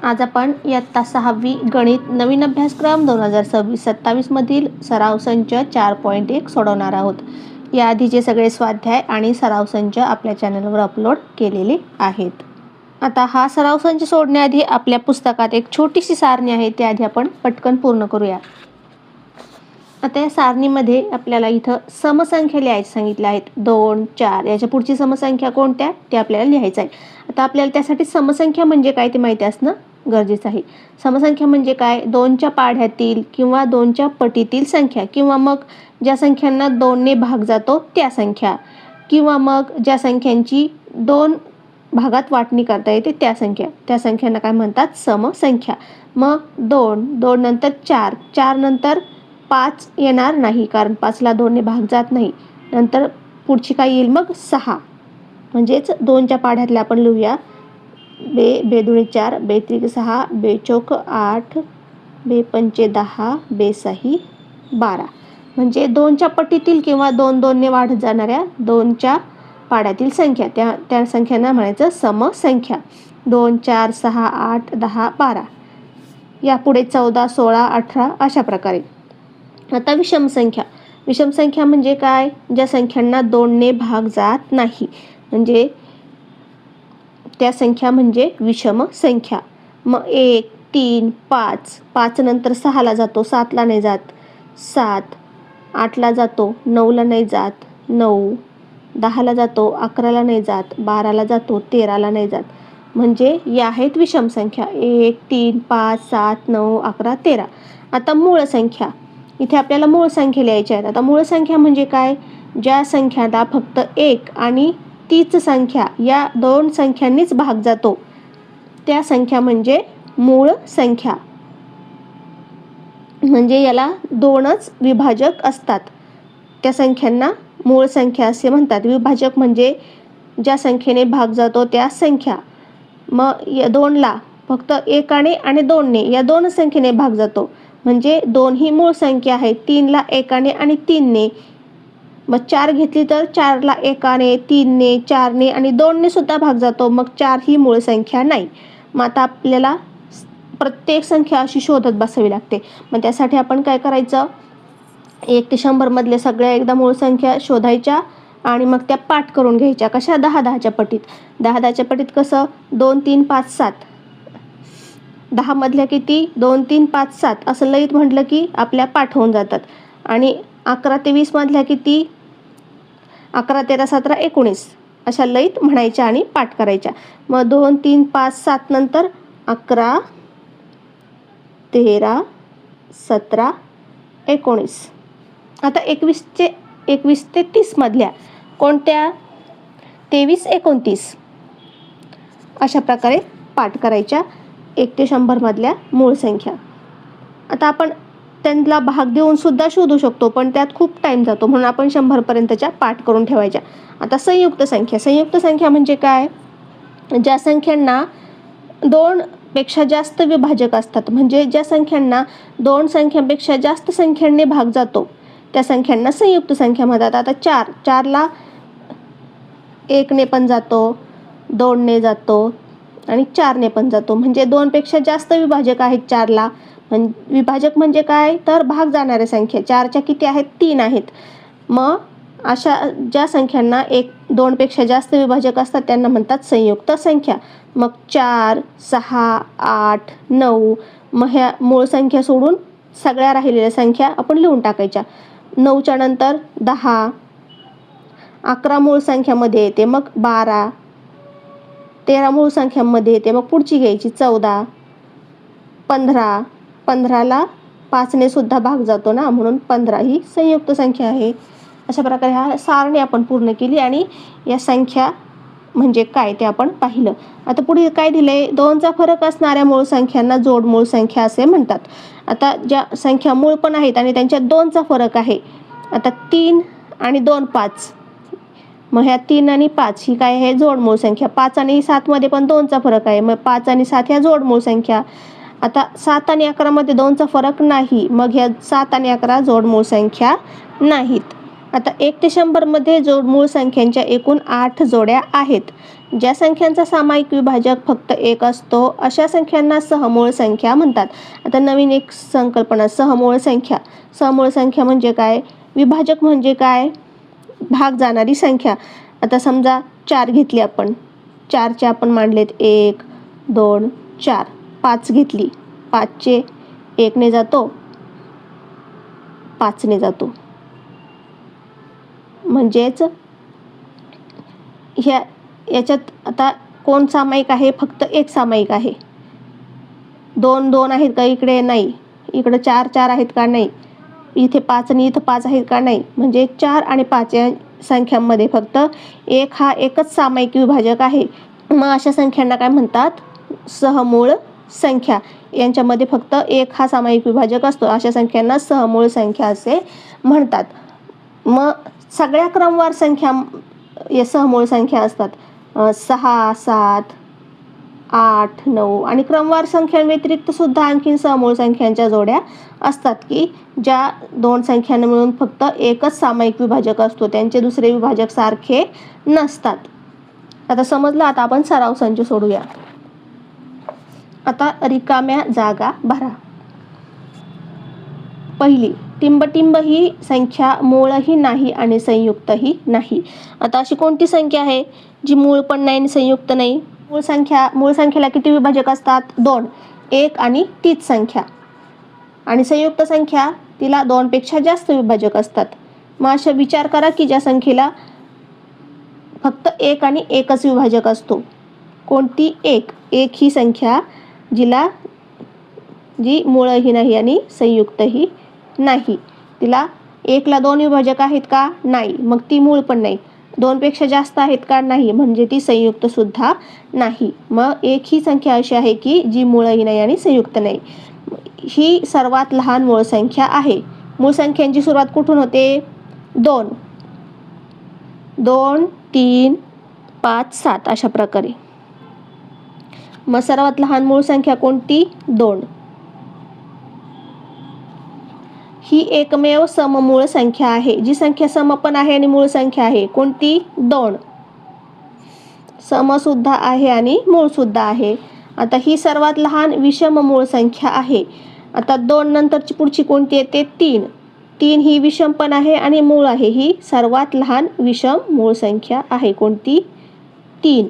आज आपण इयत्ता 6वी गणित नवीन अभ्यासक्रम 2026-27 मधील सराव संच 4.1 सोडवणार आहोत. या आधीचे सगळे स्वाध्याय आणि सराव संच आपल्या चॅनलवर अपलोड केलेले आहेत. आता हा सराव संच सोडण्याआधी आपल्या पुस्तकात एक छोटीशी सारणी आहे, ती आधी आपण पटकन पूर्ण करूया. आता या सारणीमध्ये आपल्याला इथं समसंख्या लिहायच्या सांगितल्या आहेत. 2, 4 याच्या पुढची समसंख्या कोणत्या ते आपल्याला लिहायचं आहे. आता आपल्याला त्यासाठी समसंख्या म्हणजे काय ते माहिती असणं गरजेचं आहे. समसंख्या म्हणजे काय? 2च्या पाढ्यातील किंवा 2च्या पटीतील संख्या, किंवा मग ज्या संख्यांना 2ने भाग जातो त्या संख्या, किंवा मग ज्या संख्यांची 2 भागात वाटणी करता येते त्या संख्यांना काय म्हणतात? समसंख्या. मग 2 नंतर 4 नंतर 5 येणार नाही, कारण 5ला 2ने भाग जात नाही. नंतर पुढची काय येईल? मग 6. म्हणजेच 2च्या पाढ्यातल्या आपण लिहूया. बे 2 4, बे 3 6, बे 4 8, बे 5 10, बे 6 12. म्हणजे 2च्या पटीतील किंवा 2ने वाढत जाणाऱ्या 2च्या पाढ्यातील संख्या, त्या संख्यांना म्हणायचं समसंख्या. 2 4 6 8 10 12, यापुढे 14 16 18 अशा प्रकारे. आता विषम संख्या म्हणजे काय? ज्या संख्यांना 2ने भाग जात नाही, म्हणजे त्या संख्या म्हणजे विषम संख्या. मग 1 3 5 नंतर 6ला जातो, 7ला नाही जात, 7 8ला जातो, 9ला नाही जात, 9 10ला जातो, 11ला नाही जात, 12ला जातो, 13ला नाही जात. म्हणजे या आहेत विषम संख्या. 1 3 5 7 9 11 13. आता मूळ संख्या, इथे आपल्याला मूळ संख्या लिहायच्या आहेत. आता मूळ संख्या म्हणजे काय? ज्या संख्याला फक्त 1 आणि तीच संख्या या 2 संख्यांनीच भाग जातो त्या संख्या म्हणजे मूळ संख्या. म्हणजे याला 2च विभाजक असतात, त्या संख्यांना मूळ संख्या असे म्हणतात. विभाजक म्हणजे ज्या संख्येने भाग जातो त्या संख्या. मग या 2ला फक्त 1 आणि 2ने या 2 संख्येने भाग जातो, म्हणजे 2 ही मूळ संख्या आहे. 3ला 1 आणि 3ने. मग 4 घेतली तर 4ला 1ने 3ने 4ने आणि 2ने सुद्धा भाग जातो, मग 4 ही मूळ संख्या नाही. मग आता आपल्याला प्रत्येक संख्या अशी शोधत बसावी लागते. मग त्यासाठी आपण काय करायचं? 1 ते 100 मधले सगळ्या एकदा मूळ संख्या शोधायच्या आणि मग त्या पाठ करून घ्यायच्या. कशा? 10-10च्या पटीत. 10-10च्या पटीत कसं? 2 3 5 7. 10 मधल्या किती? 2 3 5 7 असं लईत म्हटलं की आपल्या पाठ होऊन जातात. आणि 11 ते 20 मधल्या किती? 11 13 17 19 अशा लईत म्हणायच्या आणि पाठ करायच्या. मग 2 3 5 7 नंतर 11 13 17 19. आता 21 ते 30 मधल्या कोणत्या? 23 29 अशा प्रकारे पाठ करायच्या 1 ते 100 मधल्या मूळ संख्या. आता आपण त्यांना भाग देऊन सुद्धा शोधू शकतो, पण त्यात खूप टाइम जातो, म्हणून आपण 100 पर्यंतच्या पाठ करून ठेवायच्या. आता संयुक्त संख्या म्हणजे काय? ज्या संख्यांना 2 पेक्षा जास्त विभाजक असतात, म्हणजे ज्या संख्यांना 2 संख्यांपेक्षा जास्त संख्यांनी भाग जातो त्या संख्यांना संयुक्त संख्या म्हणतात. आता 4ला 1ने पण जातो, 2ने जातो आणि 4ने पण जातो, म्हणजे 2 पेक्षा जास्त विभाजक आहेत 4ला. विभाजक म्हणजे काय? तर भाग जाणाऱ्या संख्या. 4च्या किती आहेत? 3 आहेत. मग अशा ज्या संख्यांना 2 पेक्षा जास्त विभाजक असतात त्यांना म्हणतात संयुक्त संख्या. मग 4 6 8 9. मग ह्या मूळ संख्या सोडून सगळ्या राहिलेल्या संख्या आपण लिहून टाकायच्या. 9च्या नंतर 10, 11 मूळ संख्यामध्ये येते, मग 12, 13 मूळ संख्यामध्ये येते, मग पुढची घ्यायची 14, 15. 15ला 5ने सुद्धा भाग जातो ना, म्हणून 15 ही संयुक्त संख्या आहे. अशा प्रकारे हा सारणी आपण पूर्ण केली आणि या संख्या म्हणजे काय ते आपण पाहिलं. आता पुढे काय दिलंय? 2चा फरक असणाऱ्या मूळ संख्यांना जोड मूळ संख्या असे म्हणतात. आता ज्या संख्या मूळ पण आहेत आणि त्यांच्यात 2चा फरक आहे. आता 3 आणि 2 5. मग ह्या 3 आणि 5 ही काय आहे? जोड मूळ संख्या. 5 आणि 7 मध्ये पण 2चा फरक आहे, मग 5 आणि 7 ह्या जोड मूळ संख्या. आता 7 आणि 11 मध्ये 2चा फरक नाही, मग ह्या 7 आणि 11 जोड मूळ संख्या नाहीत. आता 1 ते 100 मध्ये जोडमूळ संख्यांच्या एकूण 8 जोड्या आहेत. ज्या संख्यांचा सामायिक विभाजक फक्त 1 असतो अशा संख्यांना सहमूळ संख्या म्हणतात. आता नवीन एक संकल्पना, सहमूळ संख्या. सहमूळ संख्या म्हणजे काय? विभाजक म्हणजे काय? भाग जाणारी संख्या. आता समजा 4 घेतली आपण, 4चे आपण मांडलेत 1 2 4. 5 घेतली, 5चे 1 ने जातो, 5 ने जातो. म्हणजेच याच्यात आता कोण सामायिक आहे? फक्त 1 सामायिक आहे. 2 2 आहेत का इकडे? नाही. इकडे 4 4 आहेत का? नाही. इथे 5 आणि इथं 5 आहेत का? नाही. म्हणजे 4 आणि 5 या संख्यांमध्ये फक्त 1 हा एकच सामायिक विभाजक आहे. मग अशा संख्यांना काय म्हणतात? सहमूळ संख्या. यांच्यामध्ये फक्त 1 हा सामायिक विभाजक असतो. अशा संख्यांना सहमूळ संख्या असे म्हणतात. मग सगळ्या क्रमवार संख्या या सहमूळ संख्या असतात. 6 7 8 9 आणि क्रमवार संख्यांव्यतिरिक्त सुद्धा आणखीन सहमूळ संख्यांच्या जोड्या असतात की ज्या 2 संख्यांना मिळून फक्त एकच सामायिक विभाजक असतो. त्यांचे दुसरे विभाजक सारखे नसतात. आता समजलं. आता आपण सराव संच सोडूया. आता रिकाम्या जागा भरा. पहिली, टिंबटिंब ही संख्या मूळही नाही आणि संयुक्तही नाही. आता अशी कोणती संख्या आहे जी मूळ पण नाही आणि संयुक्त नाही? मूळ संख्येला किती विभाजक असतात? 2. 1 आणि तीच संख्या. आणि संयुक्त संख्या तिला 2 पेक्षा जास्त विभाजक असतात. मग अशा विचार करा की ज्या संख्येला फक्त 1 आणि एकच विभाजक असतो. कोणती? 1. 1 ही संख्या जी मूळही नाही आणि संयुक्तही नाही. तिला 1 ला 2 विभाजक आहेत का? नाही. मग ती मूळ पण नाही. 2 पेक्षा जास्त आहेत का? नाही. म्हणजे ती संयुक्त सुद्धा नाही. मग 1 ही संख्या अशी आहे की जी मूळही नाही आणि संयुक्त नाही. ही सर्वात लहान मूळ संख्या आहे. मूळ संख्यांची सुरुवात कुठून होते? 2 2 3 5 7 अशा प्रकारे. मग सर्वात लहान मूळ संख्या कोणती? 2. ही एकमेव सममूळ संख्या आहे. जी संख्या सम पण आहे आणि मूळ संख्या आहे. कोणती? 2. सम सुद्धा आहे आणि मूळ सुद्धा आहे. आता ही सर्वात लहान विषम मूळ संख्या आहे. आता 2 नंतरची पुढची कोणती येते? 3. 3 ही विषम पण आहे आणि मूळ आहे. ही सर्वात लहान विषम मूळ संख्या आहे. कोणती? 3.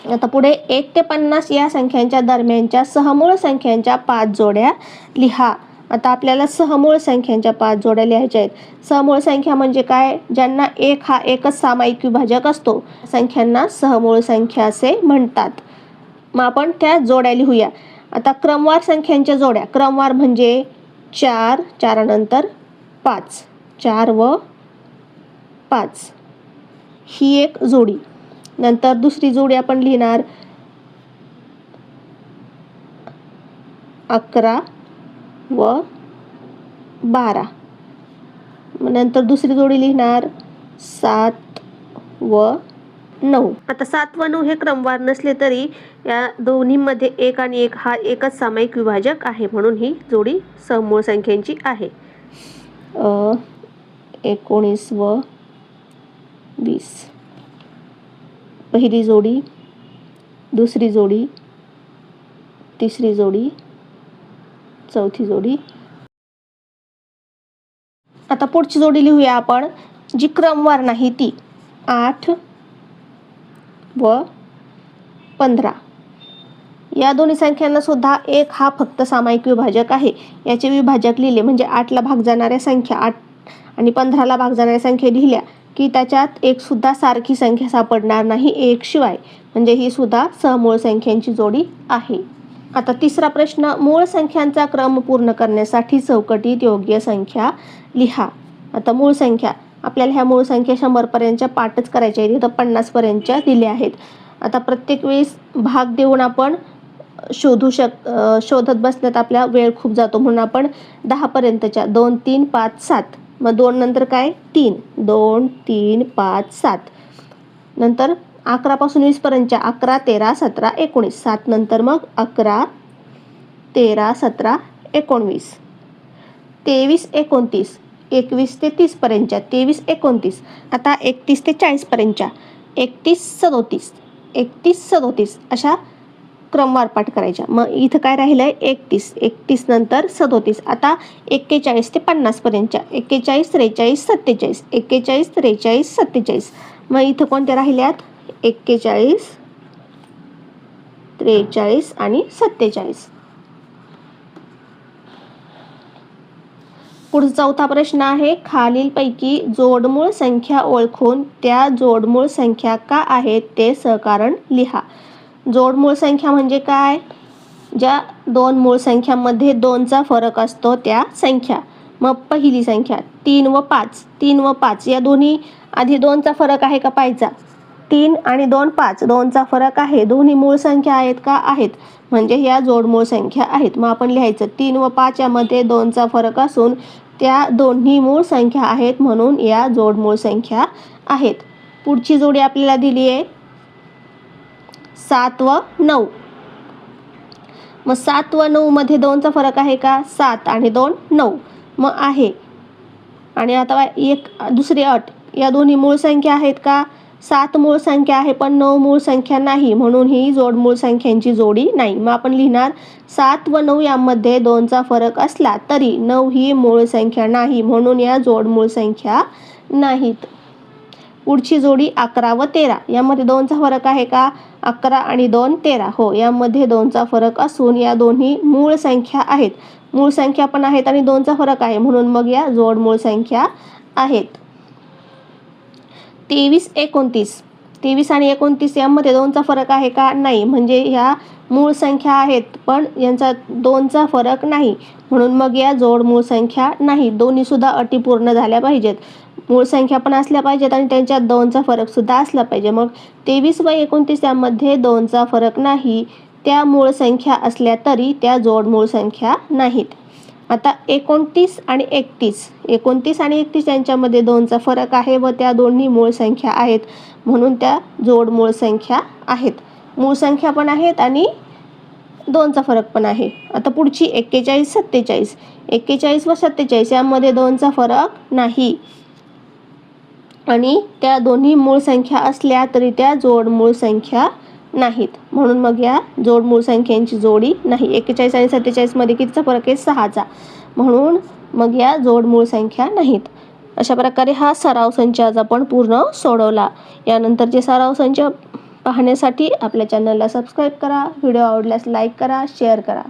आता पुढे 1 ते 50 या संख्यांच्या दरम्यानच्या सहमूळ संख्यांच्या 5 जोड्या लिहा. आता आपल्याला सहमूळ संख्यांच्या 5 जोड्या लिहायच्या आहेत. सहमूळ संख्या म्हणजे काय? ज्यांना 1 हा एकच सामायिक विभाजक असतो. संख्यांना सहमूळ संख्या असे म्हणतात. मग आपण त्या जोड्या लिहूया. आता क्रमवार संख्यांच्या जोड्या. क्रमवार म्हणजे 4 4 नंतर 5, 4 व 5 ही एक जोडी. नंतर दुसरी जोडी आपण लिहिणार 11 व 12. नंतर दुसरी जोडी लिहिणार 7 व 9. आता 7 व 9 हे क्रमवार नसले तरी या दोन्हीमध्ये 1 आणि 1 हा एकच सामायिक विभाजक आहे. म्हणून ही जोडी सममूळ संख्यांची आहे. 19 व 20. पहिली जोडी, दुसरी जोडी, तिसरी जोडी, चौथी जोडी. आता पुढची जोडी लिहूया आपण जी क्रमवार नाही ती. 8 व 15. या दोन्ही संख्यांना सुद्धा 1 हा फक्त सामायिक विभाजक आहे. याचे विभाजक लिहिले म्हणजे 8 ला भाग जाणाऱ्या संख्या 8 आणि 15 ला भाग जाणाऱ्या संख्या लिहिल्या की त्याच्यात एक सुद्धा सारखी संख्या सापडणार नाही 1 शिवाय. म्हणजे ही सुद्धा सहमूळ संख्यांची जोडी आहे. आता तिसरा प्रश्न, मूळ संख्यांचा क्रम पूर्ण करण्यासाठी चौकटीत योग्य संख्या लिहा. आता मूळ संख्या आपल्याला ह्या मूळ संख्या 100 पर्यंतच्या पाठच करायच्या आहेत. इथं 50 पर्यंतच्या दिल्या आहेत. आता प्रत्येक वेळेस भाग देऊन आपण शोधत बसण्यात आपला वेळ खूप जातो. म्हणून आपण 10 पर्यंतच्या 2 3 5 7. मग 2 नंतर काय? 3. 2 3 5 7. नंतर 11 पासून 20 पर्यंतच्या 11 13 17 19. 7 नंतर मग 11 13 17 19. 23 29. 21 ते 30 पर्यंतच्या, 23 29, आता 31 ते 40 पर्यंतच्या, 31 37, 31 37 अशा क्रमवार पाठ करायच्या. मग इथं काय राहिलंय 31, 31 नंतर 37, आता 41 ते 50 पर्यंतच्या, 41 43 47, 41 43 47. मग इथं कोणत्या राहिल्यात 41 43 आणि 47. पुढचा चौथा प्रश्न आहे, खालीलपैकी जोडमूळ संख्या ओळखून त्या जोडमूळ संख्या का आहेत ते सहकारण लिहा. जोडमूळ संख्या म्हणजे काय? ज्या दोन मूळ संख्यांमध्ये 2चा फरक असतो त्या संख्या. मग पहिली संख्या 3 व 5, 3 व 5 या दोन्ही आधी 2चा फरक आहे का पाहायचा. 3 आणि 2 5, 2चा फरक आहे. दोन्ही मूळ संख्या आहेत का? आहेत. म्हणजे ह्या जोडमूळ संख्या आहेत. मग आपण लिहायचं 3 व 5 यामध्ये 2चा फरक असून त्या दोन्ही मूळ संख्या आहेत म्हणून या जोडमूळ संख्या आहेत. पुढची जोडी आपल्याला दिली आहे 7 व 9. मग 7 व 9 मध्ये 2चा फरक आहे का? 7 आणि 2 9. मग आहे. आणि आता एक दुसरी अट, या दोन्ही मूळ संख्या आहेत का? 7 मूळ संख्या आहे पण 9 मूळ संख्या नाही म्हणून ही जोडमूळ संख्यांची जोडी नाही. मग आपण लिहिणार 7 व 9 यामध्ये 2चा फरक असला तरी 9 ही मूळ संख्या नाही म्हणून या जोडमूळ संख्या नाहीत. पुढची जोडी 11 व 13 यामध्ये 2चा फरक आहे का? 11 आणि 2 13. हो, यामध्ये 2चा फरक असून या दोन्ही मूळ संख्या आहेत. मूळ संख्या पण आहेत आणि 2चा फरक आहे म्हणून मग या जोडमूळ संख्या आहेत. 23 29, 23 आणि 29 यामध्ये 2चा फरक आहे का? नाही. म्हणजे ह्या मूळ संख्या आहेत पण यांचा 2चा फरक नाही म्हणून मग या जोडमूळ संख्या नाही. दोन्ही सुद्धा अटी पूर्ण झाल्या पाहिजेत. मूळ संख्या पण असल्या पाहिजेत आणि त्यांच्यात 2चा फरक सुद्धा असला पाहिजे. मग 23 व 29 यामध्ये 2चा फरक नाही. त्या मूळ संख्या असल्या तरी त्या जोडमूळ संख्या नाहीत. आता 29 आणि 31, 29 आणि 31 यांच्यामध्ये 2चा फरक आहे व त्या दोन्ही मूळ संख्या आहेत म्हणून त्या जोडमूळ संख्या आहेत. मूळ संख्या पण आहेत आणि 2चा फरक पण आहे. आता पुढची 41 47, 41 व 47 यामध्ये 2चा फरक नाही आणि त्या दोन्ही मूळ संख्या असल्या तरी त्या जोडमूळ संख्या नाहीत म्हणून मग या जोडमूळ संख्यांची जोडी नाही. 41 आणि 47 मध्ये कितीचा फरक आहे? 6चा म्हणून मग या जोडमूळ संख्या नाहीत. अशा प्रकारे हा सराव संच आज आपण पूर्ण सोडवला. यानंतरचे सराव संच पाहण्यासाठी आपल्या चॅनलला सबस्क्राईब करा. व्हिडिओ आवडल्यास लाईक करा, शेअर करा.